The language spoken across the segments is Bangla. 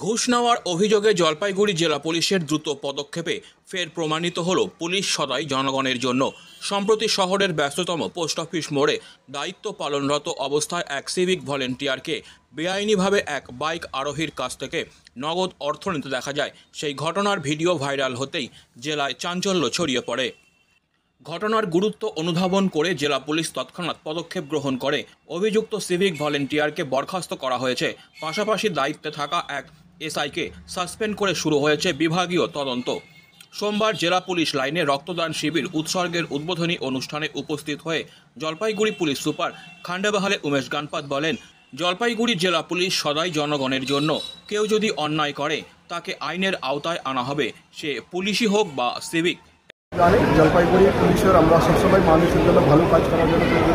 ঘুষ নেওয়ার অভিযোগে জলপাইগুড়ি জেলা পুলিশের দ্রুত পদক্ষেপে ফের প্রমাণিত হলো পুলিশ সদাই জনগণের জন্য। সম্প্রতি শহরের ব্যস্ততম পোস্ট অফিস মোড়ে দায়িত্ব পালনরত অবস্থায় এক সিভিক ভলেন্টিয়ারকে বেআইনিভাবে এক বাইক আরোহীর কাছ থেকে নগদ অর্থ নিতে দেখা যায়। সেই ঘটনার ভিডিও ভাইরাল হতেই জেলায় চাঞ্চল্য ছড়িয়ে পড়ে। ঘটনার গুরুত্ব অনুধাবন করে জেলা পুলিশ তৎক্ষণাৎ পদক্ষেপ গ্রহণ করে অভিযুক্ত সিভিক ভলেন্টিয়ারকে বরখাস্ত করা হয়েছে। পাশাপাশি দায়িত্বে থাকা এক এসআইকে সাসপেন্ড করে শুরু হয়েছে বিভাগীয় তদন্ত। সোমবার জেলা পুলিশ লাইনে রক্তদান শিবির উৎসর্গের উদ্বোধনী অনুষ্ঠানে উপস্থিত হয়ে জলপাইগুড়ি পুলিশ সুপার খান্ডাবাহালে উমেশ গানপাত বলেন, জলপাইগুড়ি জেলা পুলিশ সদাই জনগণের জন্য। কেউ যদি অন্যায় করে তাকে আইনের আওতায় আনা হবে, সে পুলিশই হোক বা সিভিক। জানি জলপাইগুড়ি পুলিশের আমরা সবসময় মানুষের জন্য ভালো কাজ করার জন্য তৈরি।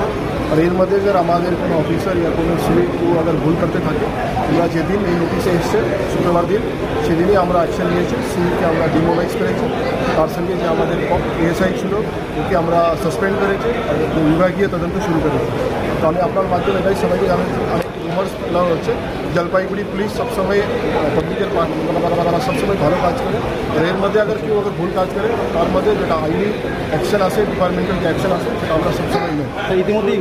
আর এর মধ্যে अगर আমাদের কোনো অফিসার या কোনো সিভিক अगर ভুল করতে থাকে, আমরা যেদিন এই নোটিশে এসছে শুক্রবার দিন, সেদিনই আমরা অ্যাকশন নিয়েছি। সিভিককে আমরা ডিমোলাইজ করেছি, তার সঙ্গে যে আমাদের এএসআই ছিল ওকে আমরা সাসপেন্ড করেছি আর বিভাগীয় তদন্ত শুরু করেছি। তো আমি আপনার মাধ্যমে এটাই সবাইকে জানাচ্ছি, রিমার্স দেওয়া হচ্ছে জলপাইগুড়ি পুলিশ সবসময় পাবলিকের সবসময় ভালো কাজ করে। আর এর মধ্যে কেউ ভুল কাজ করে তার মধ্যে যেটা আইনি অ্যাকশন আছে, ডিপার্টমেন্টাল যে অ্যাকশন আছে সেটা আমরা সবসময় নেই। ইতিমধ্যে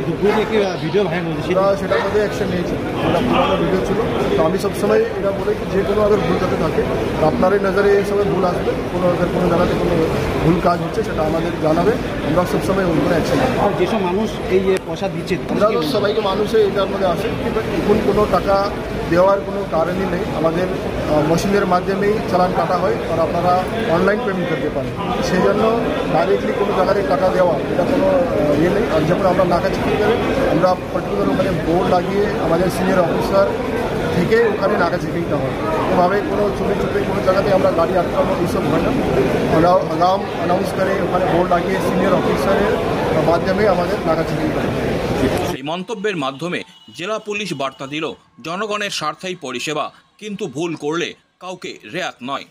একটি ভিডিও ভাইরাল হয়েছে, সেটার মধ্যে অ্যাকশন নিয়েছি। এটা পুরোনো ভিডিও ছিল। তো আমি সবসময় এটা বলি যে কোনো ভুল করতে থাকে আপনারই নজরে এই সময় ভুল আসবে, কোনো জায়গাতে কোনো ভুল কাজ হচ্ছে সেটা আমাদের জানাবে, আমরা সবসময় ওই করে অ্যাকশন নেব। আর যেসব মানুষ এই পয়সা দিচ্ছে আমরা সবাইকে মানুষে এটার মধ্যে আসে, কিন্তু এখন কোনো টাকা দেওয়ার কোনো কারণই নেই। আমাদের মেশিনের মাধ্যমেই চালান কাটা হয় আর আপনারা অনলাইন পেমেন্ট করতে পারেন। সেই জন্য ডাইরেক্টলি কোনো জায়গায় টাকা দেওয়া এটা কোনো ইয়ে নেই। আর যখন আমরা নাকা চেকিং করি আমরা পার্টিকুলার ওখানে বোর্ড লাগিয়ে আমাদের সিনিয়র অফিসার থেকে ওখানে নাকা চেকিংটা হয়। এভাবে কোনো চুপি কোনো জায়গাতে আমরা গাড়ি আটকানো এইসব হয় না। আমরা আগাম অ্যানাউন্স করে ওখানে বোর্ড লাগিয়ে সিনিয়র অফিসারের মাধ্যমে আমাদের নাকা চেকিং করে। সেই মন্তব্যের মাধ্যমে জেলা পুলিশ বার্তা দিল, জনগণের স্বার্থেই পরিষেবা, কিন্তু ভুল করলে কাউকে রেয়াত নয়।